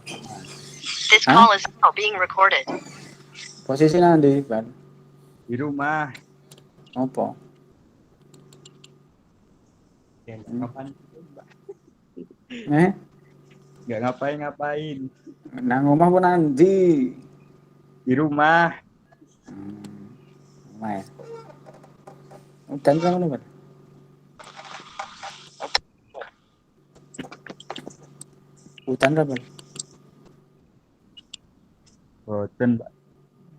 This call is now being recorded. Posisi nanti, Ban? Di rumah. Apa? Ya, ngapain? Nggak ngapain. Nang omah apa nanti? Di rumah. Omah ya. Udan kan ngono, Ban? Udan ra, Ban? Boten, Pak.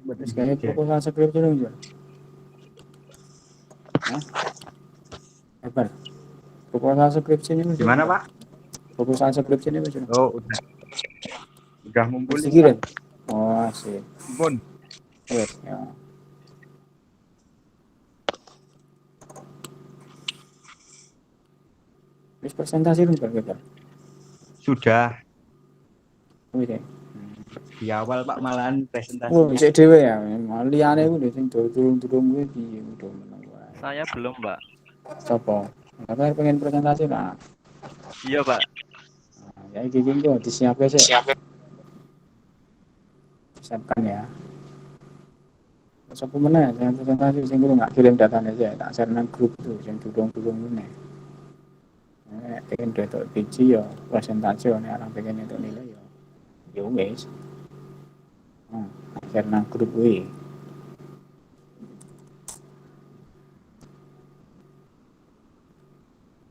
Wis gawe proposal skripsi dong, Ban? Ban? Proposal skripsi ini Gimana, Pak? Proposal skripsi ini wis. Oh, udah Wis ngumpulin, dikirim. Pak. Oh, asik. Pun. Wis, ya. Wis presentasi dong, Ban? Sudah. Wis ya. Di awal, Pak, malahan presentasi. Oh, cek dhewe ya. Liyane ku sing durung-durung kuwi piye udah meneng wae. Saya belum, Mbak. Sopo? Kakak pengen presentasi, Pak. Iya, Pak. Ya iki kok disiapke sih. Siapkan ya. Sopo meneh yang presentasi sing kudu nggak kirim datanya aja, tak share nang grup tuh sing durung-durung meneh. Pengen itu biji ya presentasi nek orang pengen itu nilai ya. Ya wis. Share nang grup kuwi.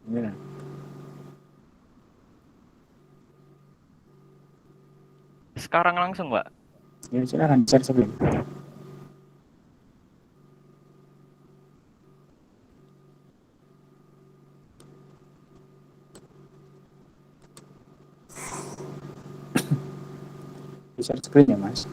Ya. Sekarang langsung, Mbak. Ya silakan share sebelum. Share screen ya, Mas.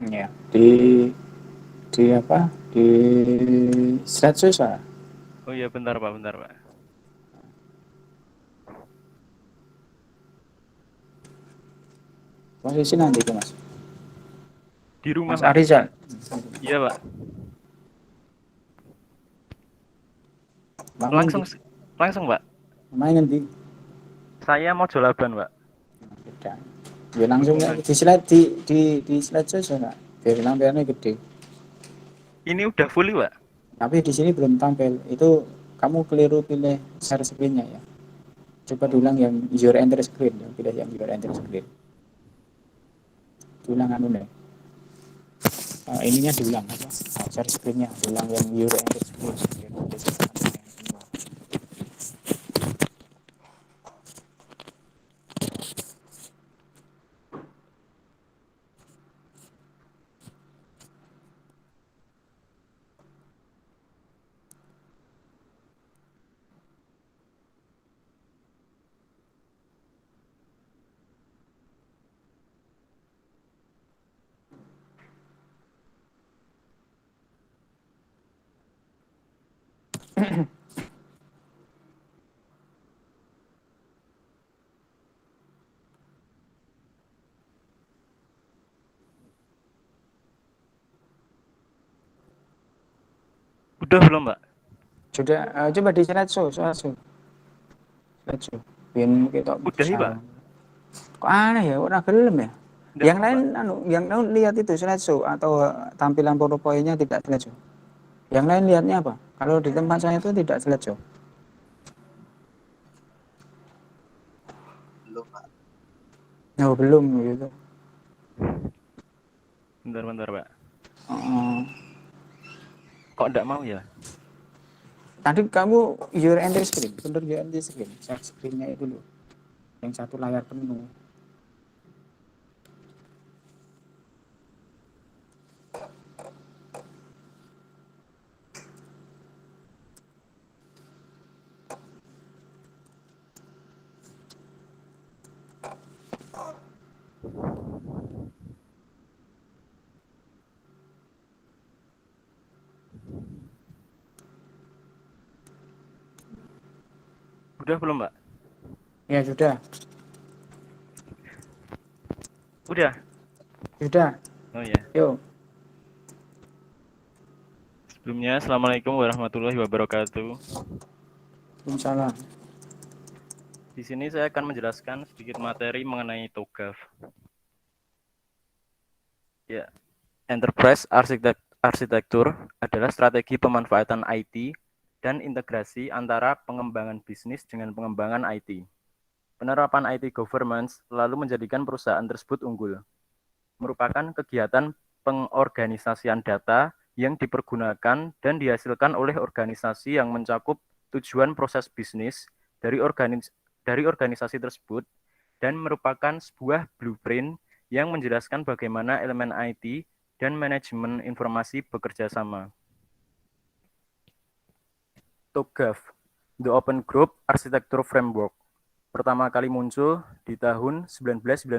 Ya, di apa? Di slide susah. Oh iya, bentar, Pak. Posisi nanti itu, Mas. Di rumah, Mas Mas. Arizal. Iya, Pak. Langsung, Mbak. Main nanti. Saya mau jolaban, Pak. Udah. Ya langsung ya. Di slide di slide susah, Pak. Biar lampirannya gede. Ini udah full, Pak. Tapi di sini belum tampil. Itu kamu keliru pilih share screen-nya ya. Coba diulang yang your enter screen, ya. Pilih yang your enter screen. Diulang anu nih. Ininya diulang apa? Share screen-nya diulang yang your enter screen. Udah belum, Mbak? Sudah, coba di slide show. Slide show. Biar kita Udah, Pak. Kok aneh ya, orang gelem ya. Nggak, Yang lain yang lain lihat itu slide show atau tampilan PowerPoint-nya tidak slide show. Yang lain lihatnya apa? Kalau di tempat saya itu tidak slide show. Belum, Pak. Oh, belum gitu. Bentar, Pak. Kok enggak mau ya? Tadi kamu your enter screen, bener your enter screen, share screen-nya itu loh. Yang satu layar penuh. Udah belum, Mbak? Ya sudah. Udah. Sudah. Oh iya. Yuk. Sebelumnya, Assalamualaikum warahmatullahi wabarakatuh. Salam. Di sini saya akan menjelaskan sedikit materi mengenai TOGAF. Ya, Enterprise Architecture adalah strategi pemanfaatan IT dan integrasi antara pengembangan bisnis dengan pengembangan IT. Penerapan IT governance lalu menjadikan perusahaan tersebut unggul. Merupakan kegiatan pengorganisasian data yang dipergunakan dan dihasilkan oleh organisasi yang mencakup tujuan proses bisnis dari organisasi tersebut dan merupakan sebuah blueprint yang menjelaskan bagaimana elemen IT dan manajemen informasi bekerja sama. TOGAF, The Open Group Architecture Framework, pertama kali muncul di tahun 1995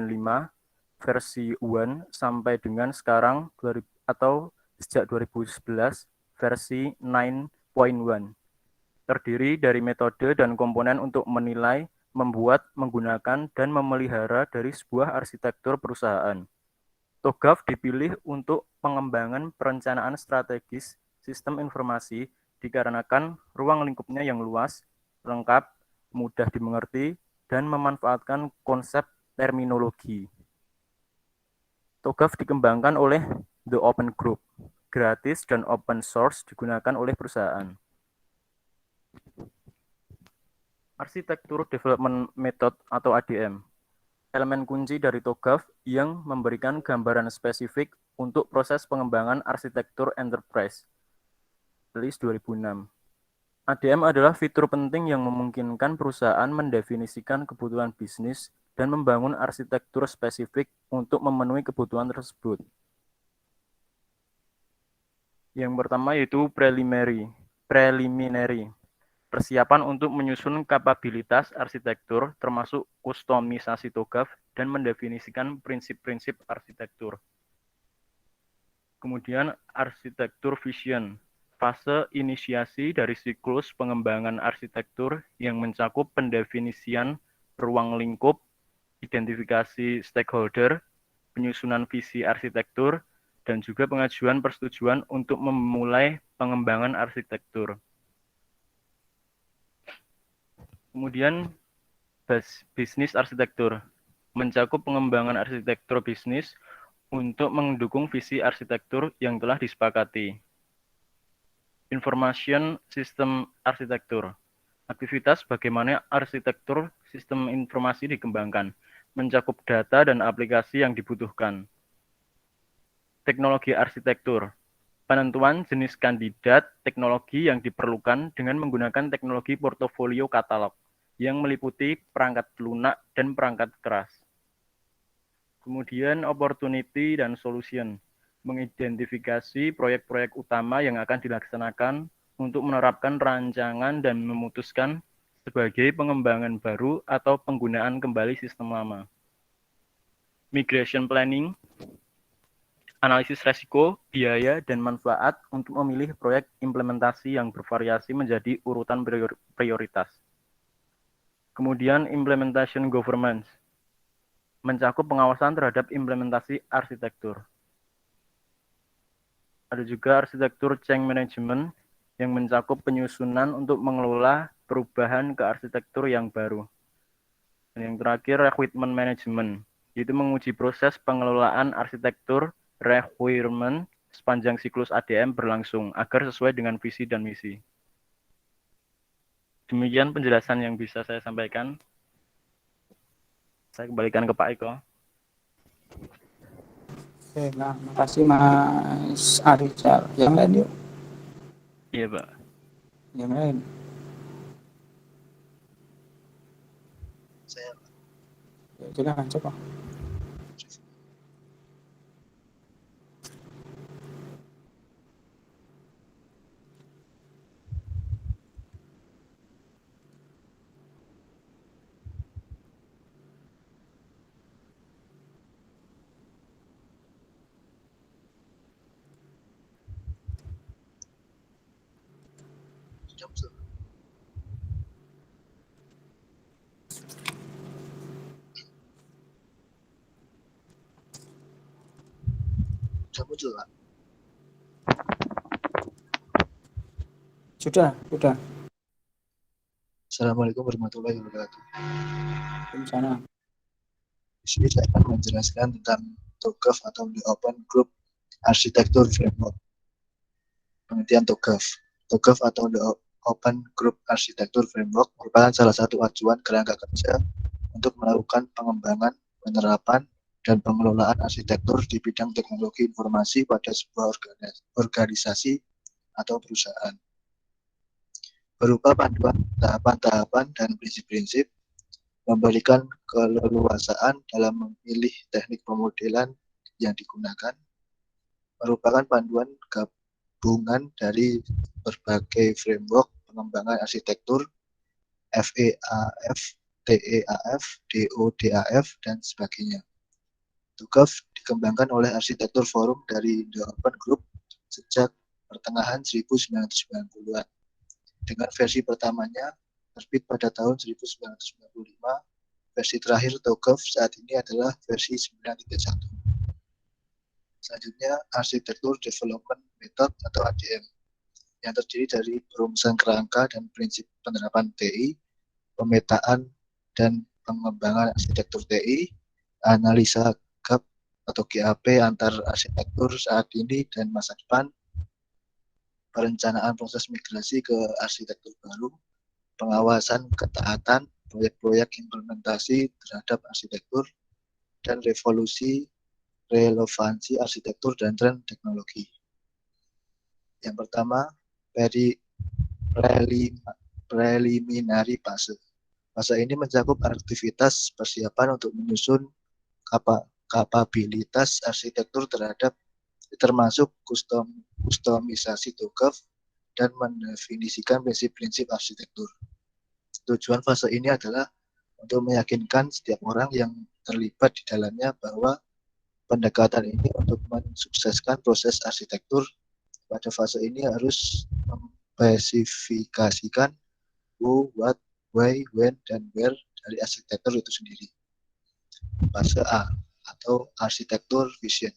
versi 1 sampai dengan sekarang atau sejak 2011 versi 9.1. Terdiri dari metode dan komponen untuk menilai, membuat, menggunakan, dan memelihara dari sebuah arsitektur perusahaan. TOGAF dipilih untuk pengembangan perencanaan strategis sistem informasi dikarenakan ruang lingkupnya yang luas, lengkap, mudah dimengerti, dan memanfaatkan konsep terminologi. TOGAF dikembangkan oleh The Open Group, gratis dan open source digunakan oleh perusahaan. Arsitektur Development Method atau ADM. Elemen kunci dari TOGAF yang memberikan gambaran spesifik untuk proses pengembangan arsitektur enterprise. Rilis 2006. ADM adalah fitur penting yang memungkinkan perusahaan mendefinisikan kebutuhan bisnis dan membangun arsitektur spesifik untuk memenuhi kebutuhan tersebut. Yang pertama yaitu preliminary. Persiapan untuk menyusun kapabilitas arsitektur termasuk kustomisasi TOGAF dan mendefinisikan prinsip-prinsip arsitektur. Kemudian arsitektur vision, fase inisiasi dari siklus pengembangan arsitektur yang mencakup pendefinisian ruang lingkup, identifikasi stakeholder, penyusunan visi arsitektur, dan juga pengajuan persetujuan untuk memulai pengembangan arsitektur. Kemudian bisnis arsitektur mencakup pengembangan arsitektur bisnis untuk mendukung visi arsitektur yang telah disepakati. Information System Arsitektur, aktivitas bagaimana arsitektur sistem informasi dikembangkan, mencakup data dan aplikasi yang dibutuhkan. Teknologi arsitektur, penentuan jenis kandidat teknologi yang diperlukan dengan menggunakan teknologi portofolio katalog yang meliputi perangkat lunak dan perangkat keras. Kemudian opportunity dan solution, mengidentifikasi proyek-proyek utama yang akan dilaksanakan untuk menerapkan rancangan dan memutuskan sebagai pengembangan baru atau penggunaan kembali sistem lama. Migration planning, analisis resiko, biaya, dan manfaat untuk memilih proyek implementasi yang bervariasi menjadi urutan prioritas. Kemudian implementation governance, mencakup pengawasan terhadap implementasi arsitektur. Ada juga arsitektur change management yang mencakup penyusunan untuk mengelola perubahan ke arsitektur yang baru. Dan yang terakhir requirement management, yaitu menguji proses pengelolaan arsitektur requirement sepanjang siklus ADM berlangsung agar sesuai dengan visi dan misi. Demikian penjelasan yang bisa saya sampaikan. Saya kembalikan ke Pak Eko. Oke, nah, makasih Mas Arical. Yang lain yuk. Iya, Pak. Yang lain. Saya Ya, silakan coba. jam sudah. Sudah muncul, Pak. Sudah. Assalamualaikum warahmatullahi wabarakatuh. Sana. Di sini saya akan menjelaskan tentang TOGAF atau The Open Group Architecture Framework. Pengertian TOGAF. TOGAF atau The Open Group Architecture Framework merupakan salah satu acuan kerangka kerja untuk melakukan pengembangan, penerapan, dan pengelolaan arsitektur di bidang teknologi informasi pada sebuah organisasi atau perusahaan. Berupa panduan tahapan-tahapan dan prinsip-prinsip, memberikan keleluasaan dalam memilih teknik pemodelan yang digunakan, merupakan panduan gabungan dari berbagai framework pengembangan arsitektur, FEAF, TEAF, DODAF, dan sebagainya. TOGAF dikembangkan oleh Arsitektur Forum dari The Open Group sejak pertengahan 1990-an. Dengan versi pertamanya terbit pada tahun 1995, versi terakhir TOGAF saat ini adalah versi 9.1. Selanjutnya, Arsitektur Development Method atau ADM, yang terdiri dari perumusan kerangka dan prinsip penerapan TI, pemetaan dan pengembangan arsitektur TI, analisa gap atau GAP antar arsitektur saat ini dan masa depan, perencanaan proses migrasi ke arsitektur baru, pengawasan ketaatan proyek-proyek implementasi terhadap arsitektur, dan relevansi arsitektur dan tren teknologi. Yang pertama, preliminary fase. Fase ini mencakup aktivitas persiapan untuk menyusun kapabilitas arsitektur termasuk kustomisasi TOGAF dan mendefinisikan prinsip-prinsip arsitektur. Tujuan fase ini adalah untuk meyakinkan setiap orang yang terlibat di dalamnya bahwa pendekatan ini untuk mensukseskan proses arsitektur pada fase ini harus memspesifikasikan who, what, why, when, dan where dari arsitektur itu sendiri. Fase A atau arsitektur vision.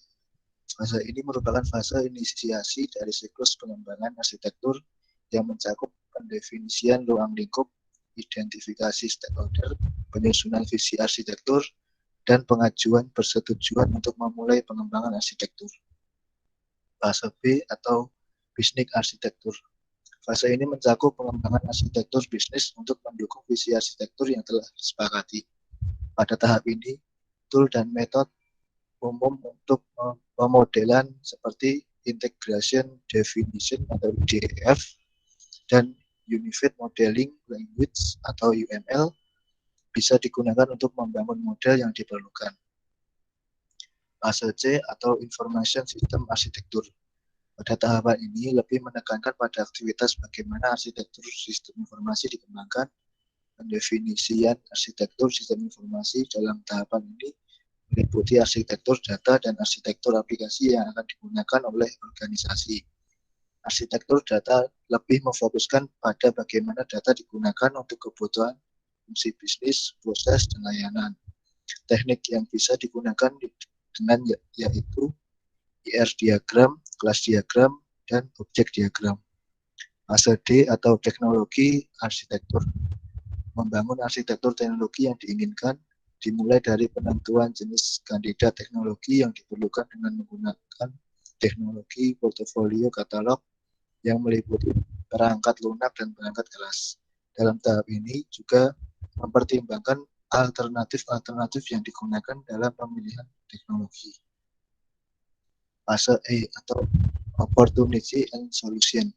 Fase ini merupakan fase inisiasi dari siklus pengembangan arsitektur yang mencakup pendefinisian ruang lingkup, identifikasi stakeholder, penyusunan visi arsitektur, dan pengajuan persetujuan untuk memulai pengembangan arsitektur. Fase B atau bisnis arsitektur. Fase ini mencakup pengembangan arsitektur bisnis untuk mendukung visi arsitektur yang telah disepakati. Pada tahap ini, tool dan metode umum untuk pemodelan seperti Integration Definition atau IDF dan Unified Modeling Language atau UML bisa digunakan untuk membangun model yang diperlukan. Fase C atau Information System Architecture. Pada tahapan ini lebih menekankan pada aktivitas bagaimana arsitektur sistem informasi dikembangkan. Pendefinisian arsitektur sistem informasi dalam tahapan ini meliputi arsitektur data dan arsitektur aplikasi yang akan digunakan oleh organisasi. Arsitektur data lebih memfokuskan pada bagaimana data digunakan untuk kebutuhan fungsi bisnis, proses, dan layanan. Teknik yang bisa digunakan dengan yaitu IR diagram, kelas diagram, dan objek diagram. Fase D atau teknologi arsitektur. Membangun arsitektur teknologi yang diinginkan dimulai dari penentuan jenis kandidat teknologi yang diperlukan dengan menggunakan teknologi portofolio katalog yang meliputi perangkat lunak dan perangkat kelas. Dalam tahap ini juga mempertimbangkan alternatif-alternatif yang digunakan dalam pemilihan teknologi. Fase E atau Opportunity and Solution.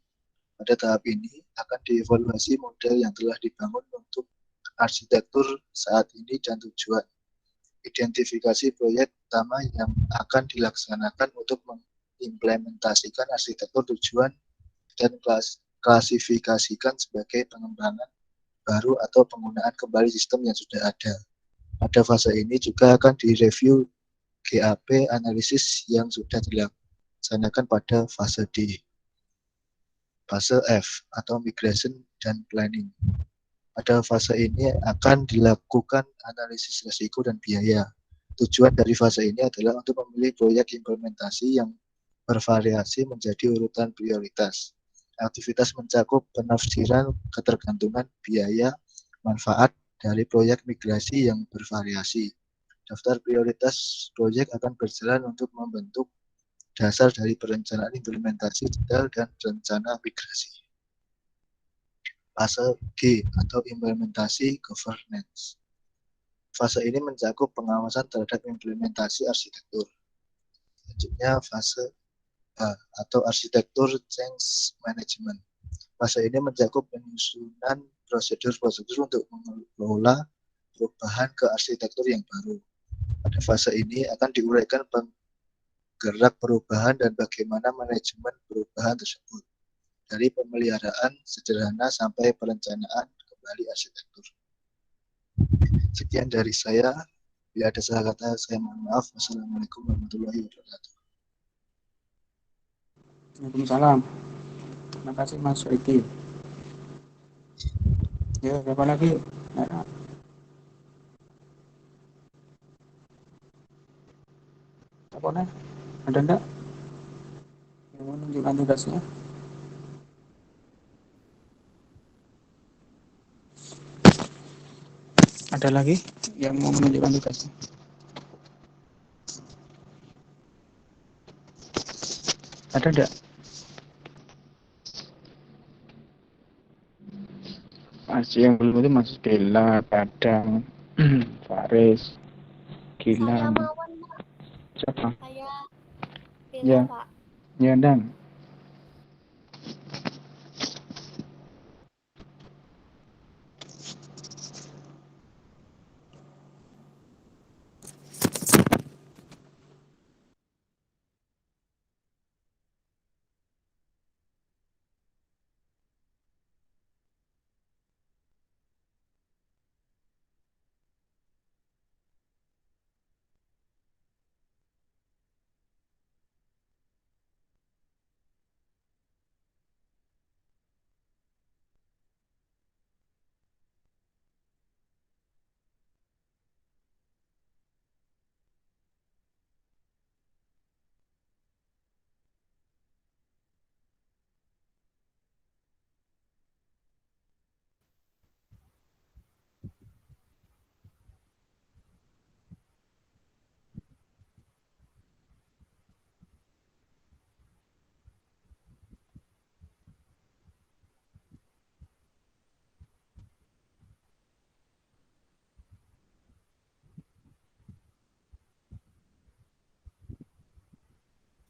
Pada tahap ini akan dievaluasi model yang telah dibangun untuk arsitektur saat ini dan tujuan. Identifikasi proyek utama yang akan dilaksanakan untuk mengimplementasikan arsitektur tujuan dan klasifikasikan sebagai pengembangan baru atau penggunaan kembali sistem yang sudah ada. Pada fase ini juga akan direview GAP analisis yang sudah dilaksanakan pada fase D. Fase F atau Migration dan Planning. Pada fase ini akan dilakukan analisis risiko dan biaya. Tujuan dari fase ini adalah untuk memilih proyek implementasi yang bervariasi menjadi urutan prioritas. Aktivitas mencakup penafsiran ketergantungan biaya manfaat dari proyek migrasi yang bervariasi. Daftar prioritas proyek akan berjalan untuk membentuk dasar dari perencanaan implementasi detail dan rencana migrasi. Fase G atau implementasi governance. Fase ini mencakup pengawasan terhadap implementasi arsitektur. Selanjutnya fase H atau arsitektur change management. Fase ini mencakup penyusunan prosedur-prosedur untuk mengelola perubahan ke arsitektur yang baru. Pada fase ini akan diuraikan penggerak perubahan dan bagaimana manajemen perubahan tersebut, dari pemeliharaan sederhana sampai perencanaan kembali arsitektur. Sekian dari saya. Bila ada salah kata, saya mohon maaf. Wassalamualaikum warahmatullahi wabarakatuh. Waalaikumsalam. Terima kasih Mas Riki. Ya, siapa lagi? Apa nih? Ada enggak yang menunjukkan tugasnya? Ada lagi yang mau menunjukkan tugasnya? Ada enggak? Masih yang belum itu Mas Bella, Padang, Faris, Saya Gilang. Mawon, Pak. Siapa? Saya Ya. Bella, Pak. Ya, Dan.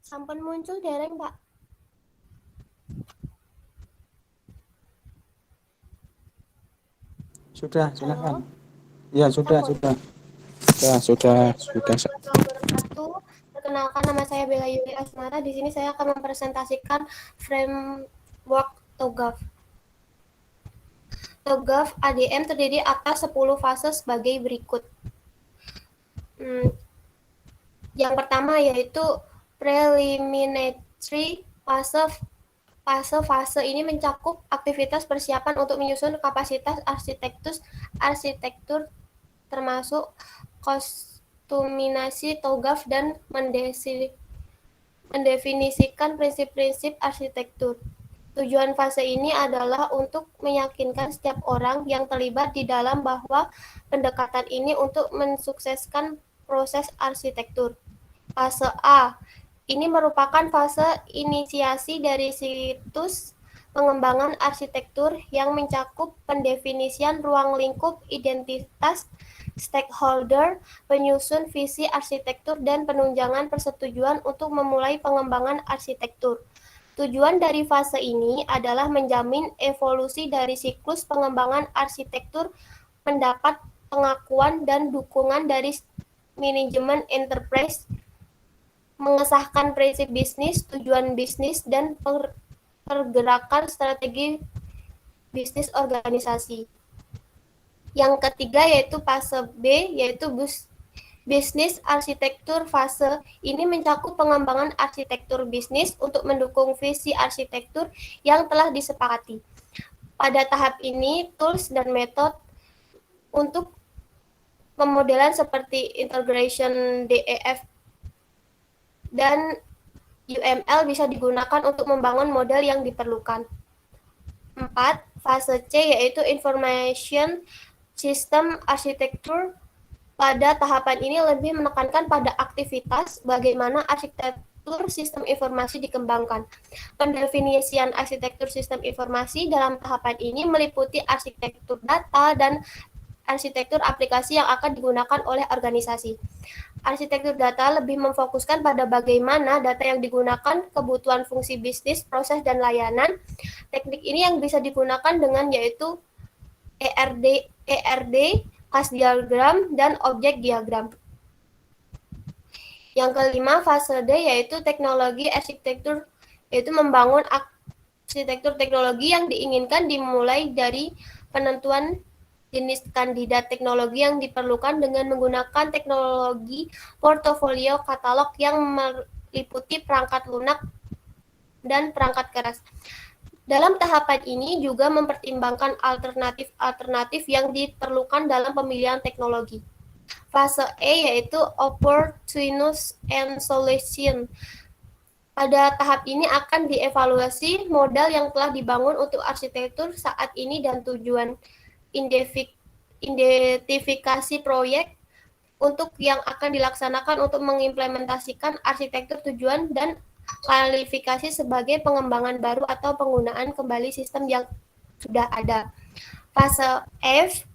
Sampun muncul dereng, Pak. Sudah, Halo. silakan. Ya, sudah. Sampun. Sudah. Assalamualaikum warahmatullahi wabarakatuh. Perkenalkan, nama saya Bella Yuli Asmara. Di sini saya akan mempresentasikan framework TOGAF. TOGAF ADM terdiri atas 10 fase sebagai berikut. Yang pertama yaitu preliminary fase. Fase ini mencakup aktivitas persiapan untuk menyusun kapasitas arsitektur termasuk kostuminasi TOGAF dan mendefinisikan prinsip-prinsip arsitektur. Tujuan fase ini adalah untuk meyakinkan setiap orang yang terlibat di dalam bahwa pendekatan ini untuk mensukseskan proses arsitektur. Fase A. Ini merupakan fase inisiasi dari siklus pengembangan arsitektur yang mencakup pendefinisian ruang lingkup, identitas stakeholder, penyusun visi arsitektur, dan penunjangan persetujuan untuk memulai pengembangan arsitektur. Tujuan dari fase ini adalah menjamin evolusi dari siklus pengembangan arsitektur, mendapat pengakuan dan dukungan dari manajemen enterprise, mengesahkan prinsip bisnis, tujuan bisnis, dan pergerakan strategi bisnis organisasi. Yang ketiga yaitu fase B, yaitu bisnis arsitektur. Fase ini mencakup pengembangan arsitektur bisnis untuk mendukung visi arsitektur yang telah disepakati. Pada tahap ini, tools dan metode untuk pemodelan seperti integration DEF dan UML bisa digunakan untuk membangun model yang diperlukan. keempat, fase C yaitu Information System Architecture. Pada tahapan ini lebih menekankan pada aktivitas bagaimana arsitektur sistem informasi dikembangkan. Pendefinisian arsitektur sistem informasi dalam tahapan ini meliputi arsitektur data dan arsitektur aplikasi yang akan digunakan oleh organisasi. Arsitektur data lebih memfokuskan pada bagaimana data yang digunakan, kebutuhan fungsi bisnis, proses, dan layanan. Teknik ini yang bisa digunakan dengan yaitu ERD, class diagram, dan objek diagram. Yang kelima, fase D yaitu teknologi arsitektur, yaitu membangun arsitektur teknologi yang diinginkan dimulai dari penentuan jenis kandidat teknologi yang diperlukan dengan menggunakan teknologi portofolio katalog yang meliputi perangkat lunak dan perangkat keras. Dalam tahapan ini juga mempertimbangkan alternatif-alternatif yang diperlukan dalam pemilihan teknologi. Fase E yaitu Opportunities and Solution. Pada tahap ini akan dievaluasi modal yang telah dibangun untuk arsitektur saat ini dan tujuan identifikasi proyek untuk yang akan dilaksanakan untuk mengimplementasikan arsitektur tujuan dan kualifikasi sebagai pengembangan baru atau penggunaan kembali sistem yang sudah ada. Fase F,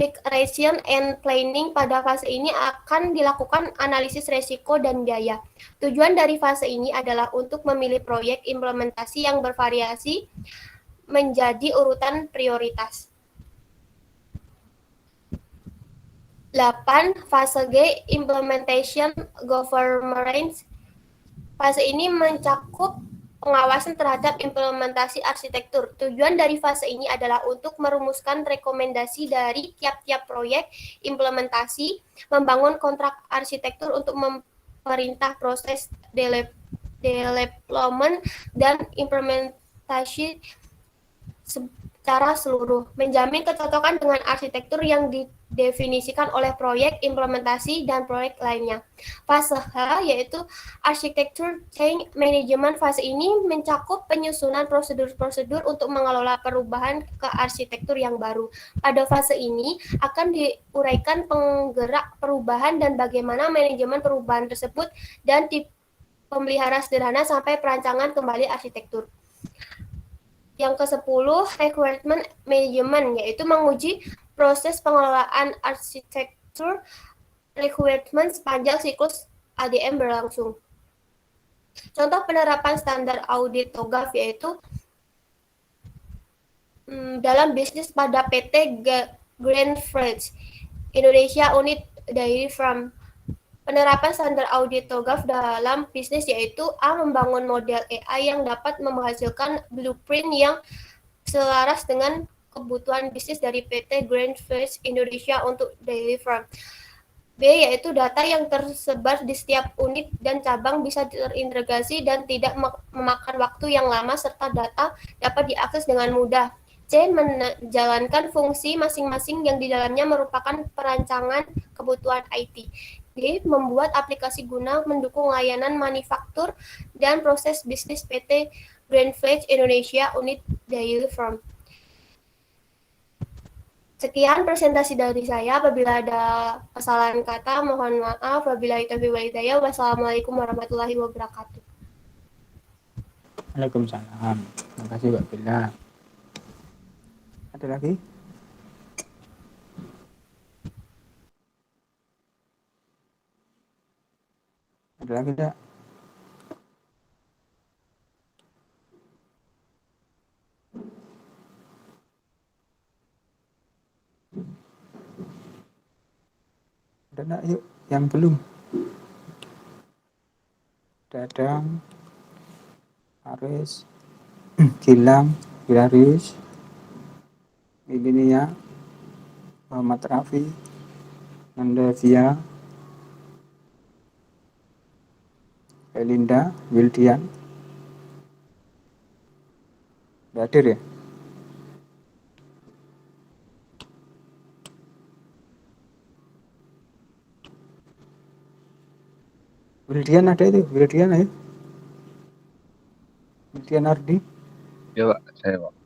Migration and Planning. Pada fase ini akan dilakukan analisis resiko dan biaya. Tujuan dari fase ini adalah untuk memilih proyek implementasi yang bervariasi menjadi urutan prioritas. 8. Fase G, Implementation Governance. Fase ini mencakup pengawasan terhadap implementasi arsitektur. Tujuan dari fase ini adalah untuk merumuskan rekomendasi dari tiap-tiap proyek implementasi, membangun kontrak arsitektur untuk memerintah proses development dan implementasi secara seluruh, menjamin kecocokan dengan arsitektur yang didefinisikan oleh proyek implementasi dan proyek lainnya. Fase H yaitu Architecture Change Management. Fase ini mencakup penyusunan prosedur-prosedur untuk mengelola perubahan ke arsitektur yang baru. Pada fase ini akan diuraikan penggerak perubahan dan bagaimana manajemen perubahan tersebut dan pemelihara sederhana sampai perancangan kembali arsitektur. Yang ke-10, Requirement Management, yaitu menguji proses pengelolaan arsitektur requirement sepanjang siklus ADM berlangsung. Contoh penerapan standar audit TOGAF yaitu dalam bisnis pada PT Grand Freight Indonesia Unit Dairy Farm. Penerapan standar audit TOGAF dalam bisnis yaitu A. Membangun model AI yang dapat menghasilkan blueprint yang selaras dengan kebutuhan bisnis dari PT Grand Freight Indonesia untuk dairy farm. B. Yaitu data yang tersebar di setiap unit dan cabang bisa terintegrasi dan tidak memakan waktu yang lama serta data dapat diakses dengan mudah. C. Menjalankan fungsi masing-masing yang di dalamnya merupakan perancangan kebutuhan IT. D. Membuat aplikasi guna mendukung layanan manufaktur dan proses bisnis PT Grand Freight Indonesia Unit Dairy Farm. Sekian presentasi dari saya. Apabila ada kesalahan kata, mohon maaf. Wabillahi taufiq wal hidayah. Wassalamualaikum warahmatullahi wabarakatuh. Waalaikumsalam. Terima kasih Mbak Bella. Ada lagi? Ada lagi enggak? Ada enggak? Yuk, yang belum. Dadang, Aris, Gilang, Hilarius, Milinia, Muhammad Rafi, Nandavia, Elinda, Wildian. Udah hadir ya? Wildian ada itu, Wildian ayo. Wildian Ardi. Ya Pak, saya Pak.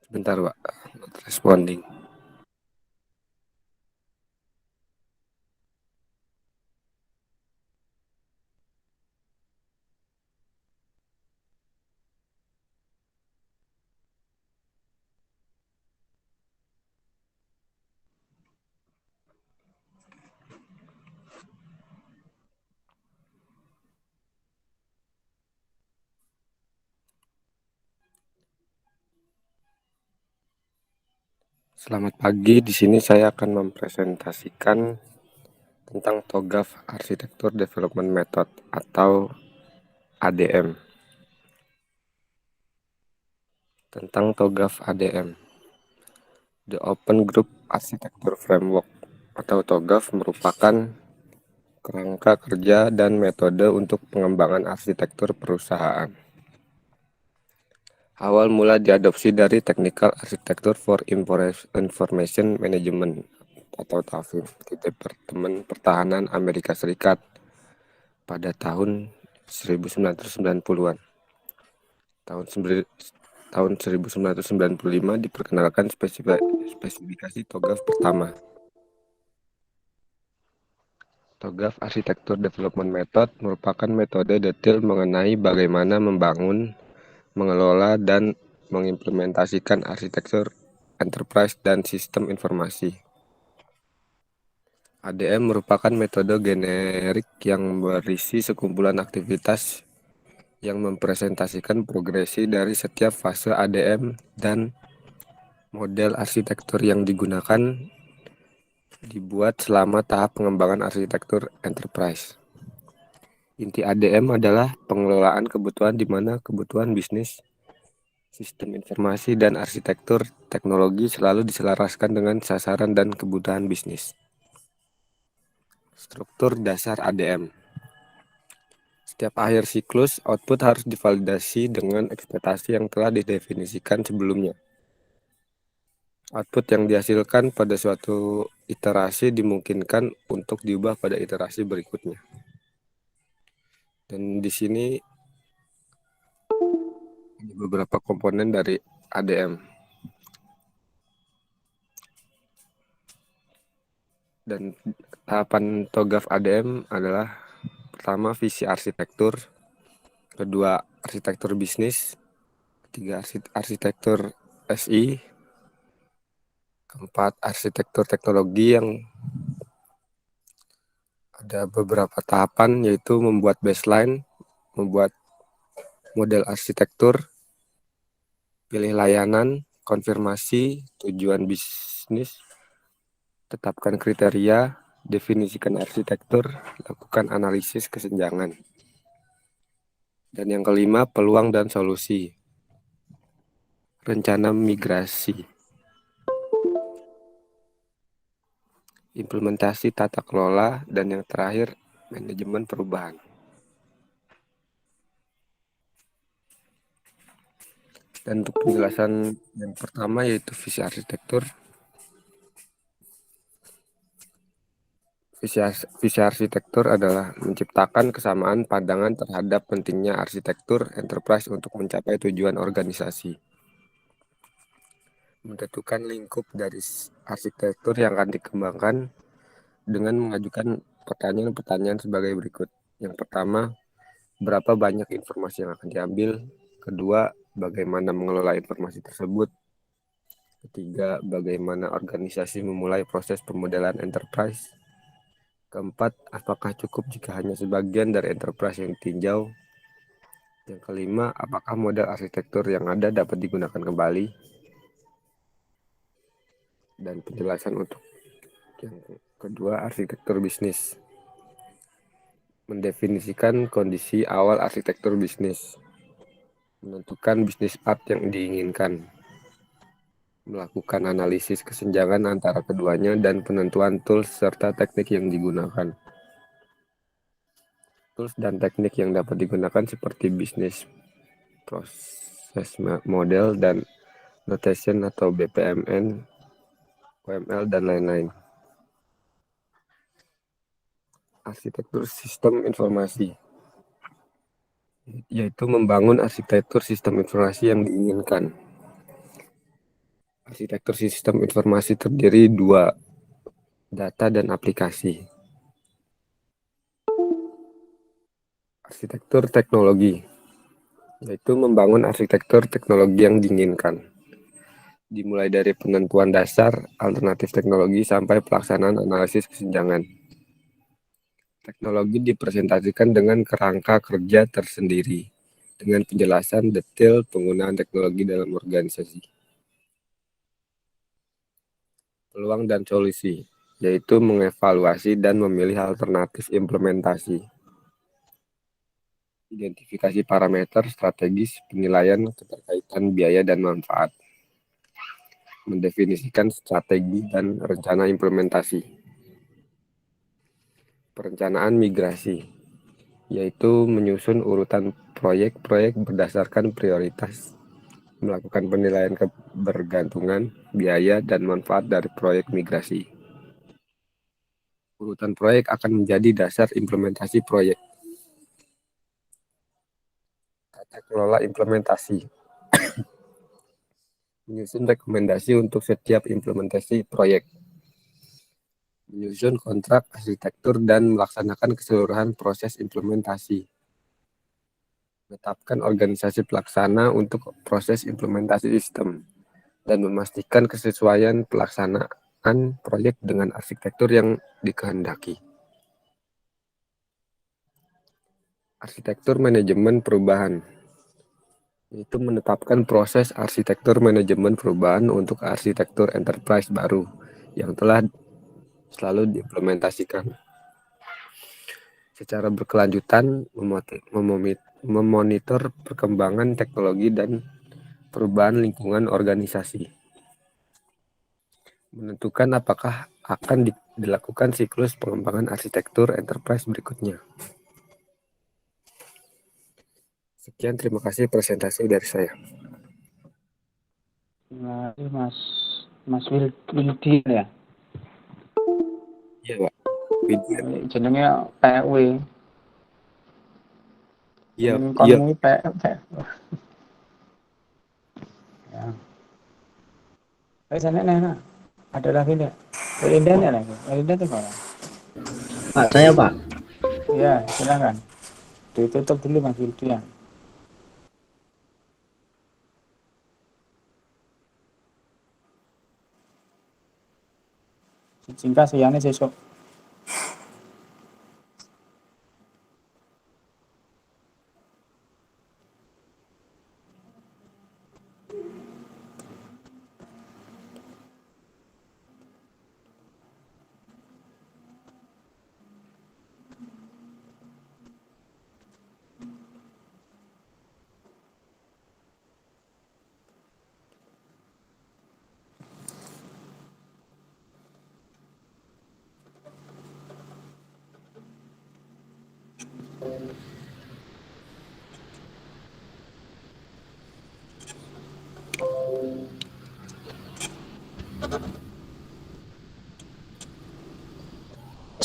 Bentar, Pak. Not responding. Selamat pagi. Di sini saya akan mempresentasikan tentang TOGAF Arsitektur Development Method atau ADM. Tentang TOGAF ADM. The Open Group Architecture Framework atau TOGAF merupakan kerangka kerja dan metode untuk pengembangan arsitektur perusahaan. Awal mula diadopsi dari Technical Architecture for Information Management atau TAFIM di Departemen Pertahanan Amerika Serikat pada tahun 1990-an. Tahun 1995 diperkenalkan spesifikasi TOGAF pertama. TOGAF Architecture Development Method merupakan metode detail mengenai bagaimana membangun, mengelola, dan mengimplementasikan arsitektur enterprise dan sistem informasi. ADM merupakan metode generik yang berisi sekumpulan aktivitas yang mempresentasikan progresi dari setiap fase ADM dan model arsitektur yang digunakan dibuat selama tahap pengembangan arsitektur enterprise. Inti ADM adalah pengelolaan kebutuhan di mana kebutuhan bisnis, sistem informasi, dan arsitektur teknologi selalu diselaraskan dengan sasaran dan kebutuhan bisnis. Struktur dasar ADM. Setiap akhir siklus, output harus divalidasi dengan ekspektasi yang telah didefinisikan sebelumnya. Output yang dihasilkan pada suatu iterasi dimungkinkan untuk diubah pada iterasi berikutnya. Dan di sini ada beberapa komponen dari ADM. Dan tahapan TOGAF ADM adalah pertama visi arsitektur, kedua arsitektur bisnis, ketiga arsitektur SI, keempat arsitektur teknologi yang ada beberapa tahapan yaitu membuat baseline, membuat model arsitektur, pilih layanan, konfirmasi, tujuan bisnis, tetapkan kriteria, definisikan arsitektur, lakukan analisis kesenjangan. Dan yang kelima, peluang dan solusi. Rencana migrasi. Implementasi tata kelola, dan yang terakhir, manajemen perubahan. Dan untuk penjelasan yang pertama yaitu visi arsitektur. Visi arsitektur adalah menciptakan kesamaan pandangan terhadap pentingnya arsitektur enterprise untuk mencapai tujuan organisasi. Menentukan lingkup dari arsitektur yang akan dikembangkan dengan mengajukan pertanyaan-pertanyaan sebagai berikut. Yang pertama, berapa banyak informasi yang akan diambil? Kedua, bagaimana mengelola informasi tersebut? Ketiga, bagaimana organisasi memulai proses pemodelan enterprise? Keempat, apakah cukup jika hanya sebagian dari enterprise yang ditinjau? Yang kelima, apakah model arsitektur yang ada dapat digunakan kembali? Dan penjelasan untuk yang kedua, arsitektur bisnis. Mendefinisikan kondisi awal arsitektur bisnis. Menentukan bisnis path yang diinginkan. Melakukan analisis kesenjangan antara keduanya dan penentuan tools serta teknik yang digunakan. Tools dan teknik yang dapat digunakan seperti bisnis proses model dan notation atau BPMN, OML, dan lain-lain. Arsitektur sistem informasi, yaitu membangun arsitektur sistem informasi yang diinginkan. Arsitektur sistem informasi terdiri dua, data dan aplikasi. Arsitektur teknologi, yaitu membangun arsitektur teknologi yang diinginkan. Dimulai dari penentuan dasar, alternatif teknologi, sampai pelaksanaan analisis kesenjangan. Teknologi dipresentasikan dengan kerangka kerja tersendiri, dengan penjelasan detail penggunaan teknologi dalam organisasi. Peluang dan solusi, yaitu mengevaluasi dan memilih alternatif implementasi. Identifikasi parameter strategis penilaian keterkaitan biaya dan manfaat. Mendefinisikan strategi dan rencana implementasi. Perencanaan migrasi, yaitu menyusun urutan proyek-proyek berdasarkan prioritas. Melakukan penilaian kebergantungan, biaya, dan manfaat dari proyek migrasi. Urutan proyek akan menjadi dasar implementasi proyek. Tata kelola implementasi. Menyusun rekomendasi untuk setiap implementasi proyek. Menyusun kontrak arsitektur dan melaksanakan keseluruhan proses implementasi. Menetapkan organisasi pelaksana untuk proses implementasi sistem dan memastikan kesesuaian pelaksanaan proyek dengan arsitektur yang dikehendaki. arsitektur manajemen perubahan. Itu menetapkan proses arsitektur manajemen perubahan untuk arsitektur enterprise baru yang telah selalu diimplementasikan. Secara berkelanjutan memonitor perkembangan teknologi dan perubahan lingkungan organisasi. Menentukan apakah akan dilakukan siklus pengembangan arsitektur enterprise berikutnya. Sekian, terima kasih presentasi dari saya. Terima kasih Mas Wildi ya. Iya, Pak. Widya. Jenenge PW. Iya, Konmu PW. Ya. Sana Nena. Ada lagi enggak? Linda enggak lagi? Linda tuh mana? Pak, saya Pak. Ya, silakan. Ditutup dulu Mas Wildi ya. Singkat siangnya besok.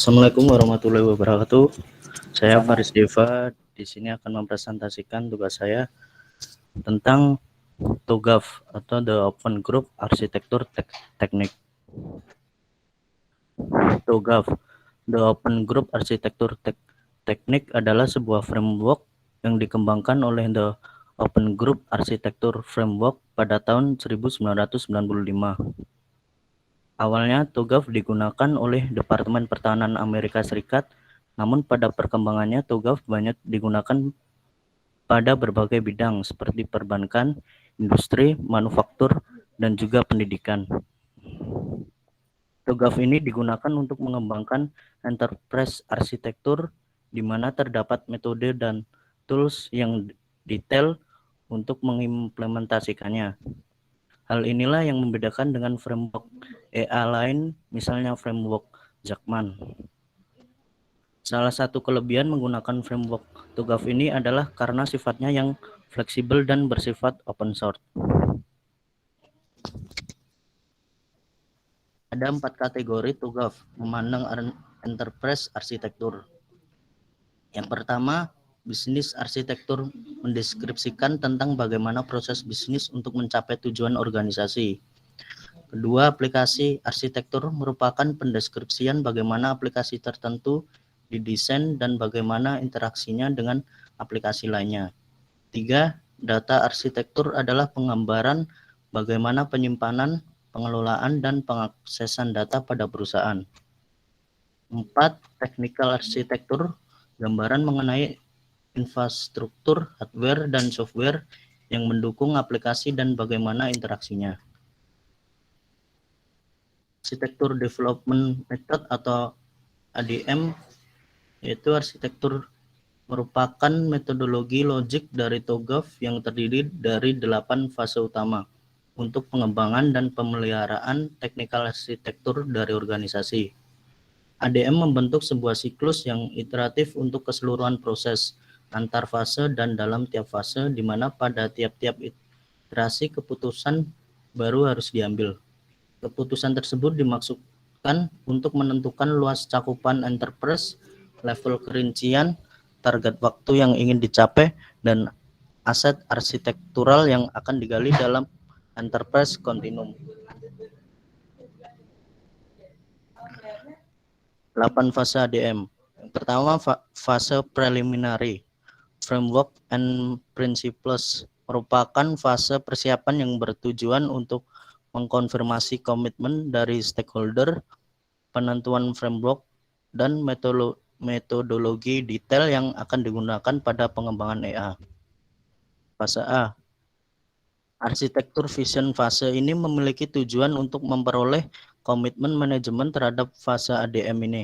Assalamualaikum warahmatullahi wabarakatuh. Saya Faris Deva. Di sini akan mempresentasikan tugas saya tentang TOGAF atau The Open Group Arsitektur Teknik. TOGAF, The Open Group Arsitektur Teknik adalah sebuah framework yang dikembangkan oleh The Open Group Arsitektur Framework pada tahun 1995. Awalnya, TOGAF digunakan oleh Departemen Pertahanan Amerika Serikat, namun pada perkembangannya TOGAF banyak digunakan pada berbagai bidang seperti perbankan, industri, manufaktur, dan juga pendidikan. TOGAF ini digunakan untuk mengembangkan enterprise arsitektur, di mana terdapat metode dan tools yang detail untuk mengimplementasikannya. Hal inilah yang membedakan dengan framework EA lain, misalnya framework Jackman. Salah satu kelebihan menggunakan framework TOGAF ini adalah karena sifatnya yang fleksibel dan bersifat open source. Ada 4 kategori TOGAF memandang enterprise arsitektur. Yang pertama, bisnis arsitektur mendeskripsikan tentang bagaimana proses bisnis untuk mencapai tujuan organisasi. Kedua, aplikasi arsitektur merupakan pendeskripsian bagaimana aplikasi tertentu didesain dan bagaimana interaksinya dengan aplikasi lainnya. 3, data arsitektur adalah penggambaran bagaimana penyimpanan, pengelolaan, dan pengaksesan data pada perusahaan. 4, technical arsitektur, gambaran mengenai infrastruktur, hardware, dan software yang mendukung aplikasi dan bagaimana interaksinya. Arsitektur Development Method atau ADM, yaitu arsitektur merupakan metodologi logik dari TOGAF yang terdiri dari 8 fase utama untuk pengembangan dan pemeliharaan teknikal arsitektur dari organisasi. ADM membentuk sebuah siklus yang iteratif untuk keseluruhan proses antar fase dan dalam tiap fase, di mana pada tiap-tiap iterasi keputusan baru harus diambil. Keputusan tersebut dimaksudkan untuk menentukan luas cakupan enterprise, level kerincian, target waktu yang ingin dicapai, dan aset arsitektural yang akan digali dalam enterprise continuum. 8 fase ADM. Yang pertama, fase preliminary. Framework and Principles merupakan fase persiapan yang bertujuan untuk mengkonfirmasi komitmen dari stakeholder, penentuan framework, dan metodologi detail yang akan digunakan pada pengembangan EA. Fase A. Arsitektur vision fase ini memiliki tujuan untuk memperoleh komitmen manajemen terhadap fase ADM ini,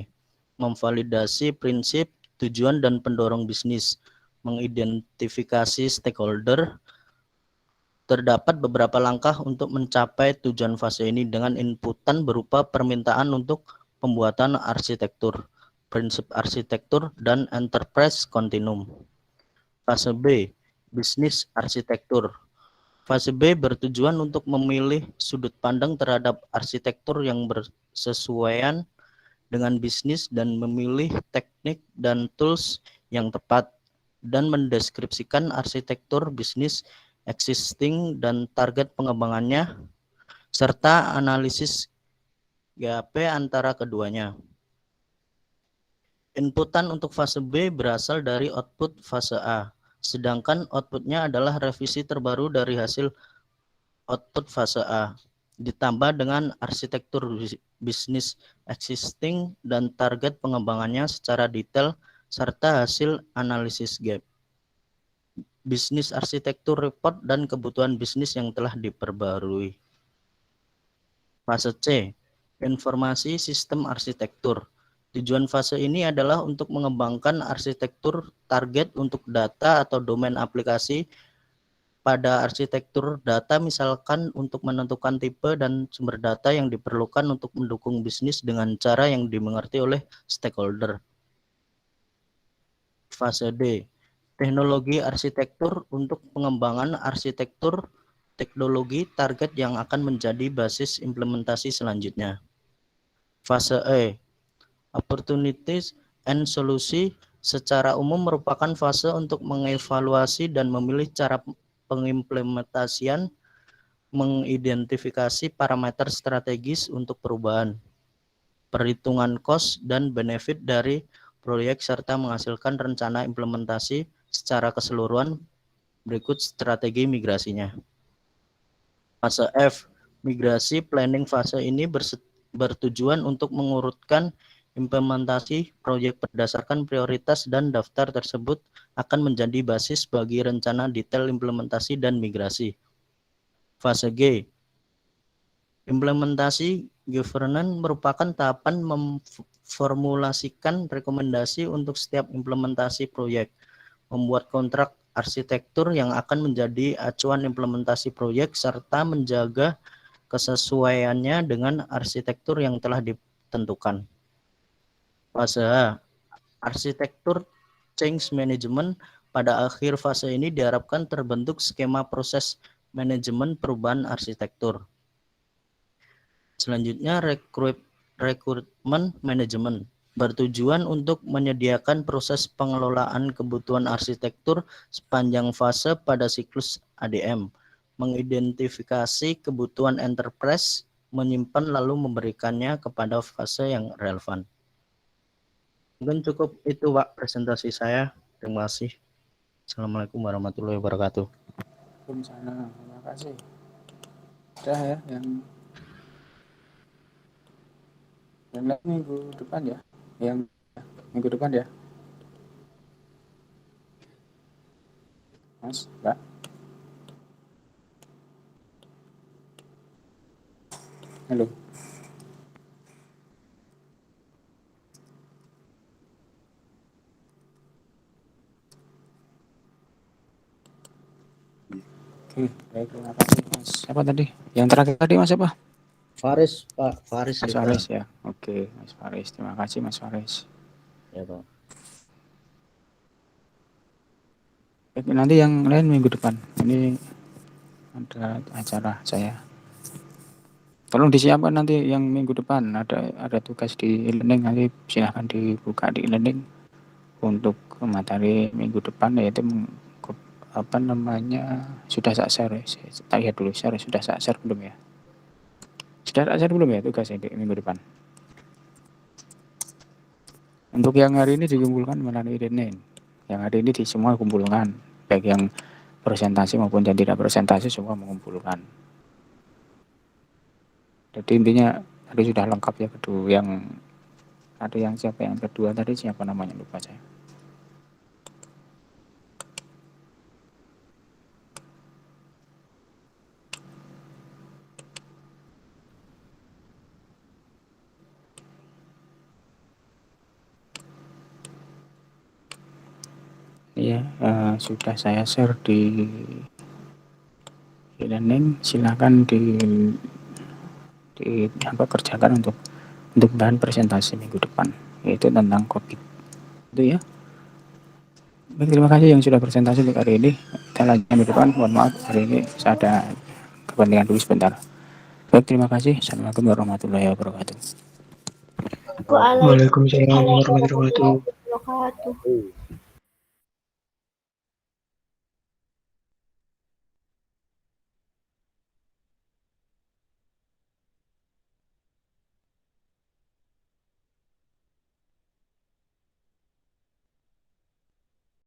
memvalidasi prinsip, tujuan, dan pendorong bisnis, mengidentifikasi stakeholder. Terdapat beberapa langkah untuk mencapai tujuan fase ini dengan inputan berupa permintaan untuk pembuatan arsitektur, prinsip arsitektur, dan enterprise continuum. Fase B, bisnis arsitektur. Fase B bertujuan untuk memilih sudut pandang terhadap arsitektur yang bersesuaian dengan bisnis dan memilih teknik dan tools yang tepat, dan mendeskripsikan arsitektur bisnis existing dan target pengembangannya, serta analisis gap antara keduanya. Inputan untuk fase B berasal dari output fase A, sedangkan outputnya adalah revisi terbaru dari hasil output fase A, ditambah dengan arsitektur bisnis existing dan target pengembangannya secara detail, serta hasil analisis gap, bisnis arsitektur report, dan kebutuhan bisnis yang telah diperbarui. Fase C, informasi sistem arsitektur. Tujuan fase ini adalah untuk mengembangkan arsitektur target untuk data atau domain aplikasi pada arsitektur data, misalkan untuk menentukan tipe dan sumber data yang diperlukan untuk mendukung bisnis dengan cara yang dimengerti oleh stakeholder. Fase D, teknologi arsitektur untuk pengembangan arsitektur teknologi target yang akan menjadi basis implementasi selanjutnya. Fase E, opportunities and solusi, secara umum merupakan fase untuk mengevaluasi dan memilih cara pengimplementasian, mengidentifikasi parameter strategis untuk perubahan, perhitungan cost dan benefit dari proyek, serta menghasilkan rencana implementasi secara keseluruhan. Berikut strategi migrasinya. Fase F, migrasi planning. Fase ini bertujuan untuk mengurutkan implementasi proyek berdasarkan prioritas, dan daftar tersebut akan menjadi basis bagi rencana detail implementasi dan migrasi. Fase G, implementasi governance, merupakan tahapan memformulasikan rekomendasi untuk setiap implementasi proyek, membuat kontrak arsitektur yang akan menjadi acuan implementasi proyek, serta menjaga kesesuaiannya dengan arsitektur yang telah ditentukan. Fase H, arsitektur change management. Pada akhir fase ini diharapkan terbentuk skema proses manajemen perubahan arsitektur. Selanjutnya, rekrutmen manajemen bertujuan untuk menyediakan proses pengelolaan kebutuhan arsitektur sepanjang fase pada siklus ADM, mengidentifikasi kebutuhan enterprise, menyimpan lalu memberikannya kepada fase yang relevan. Mungkin cukup itu, Pak, presentasi saya. Terima kasih. Assalamualaikum warahmatullahi wabarakatuh. Waalaikumsalam. Terima kasih. Udah ya, yang lain minggu depan ya. Yang minggu depan ya. Mas, Mbak. Halo. Oke, baik, terima kasih Mas. Siapa tadi? Yang terakhir tadi Mas siapa? Faris, Pak. Faris. Mas Faris ya. Oke, Mas Faris. Terima kasih Mas Faris. Ya, Pak. Oke, nanti yang lain minggu depan. Ini ada acara saya. Tolong disiapkan nanti yang minggu depan. Ada tugas di e-learning, nanti silahkan dibuka di e-learning untuk materi minggu depan, yaitu sudah saya share. Tak lihat dulu, sudah saya share belum ya? Sudah tak share belum ya tugasnya di minggu depan? Untuk yang hari ini dikumpulkan melalui e-learning. Yang hari ini di semua kumpulkan, baik yang presentasi maupun yang tidak presentasi semua mengumpulkan. Jadi intinya tadi sudah lengkap ya, kedua yang Ada yang siapa yang kedua tadi, siapa namanya, lupa saya. Ya, sudah saya share di e-learning. Silakan kerjakan untuk bahan presentasi minggu depan, yaitu tentang COVID itu ya. Baik, terima kasih yang sudah presentasi untuk hari ini. Kita lanjut minggu depan. Mohon maaf hari ini saya ada kepentingan dulu sebentar. Baik, terima kasih. Assalamualaikum warahmatullahi wabarakatuh. Waalaikumsalam Waalaikumsalam warahmatullahi wabarakatuh. wabarakatuh.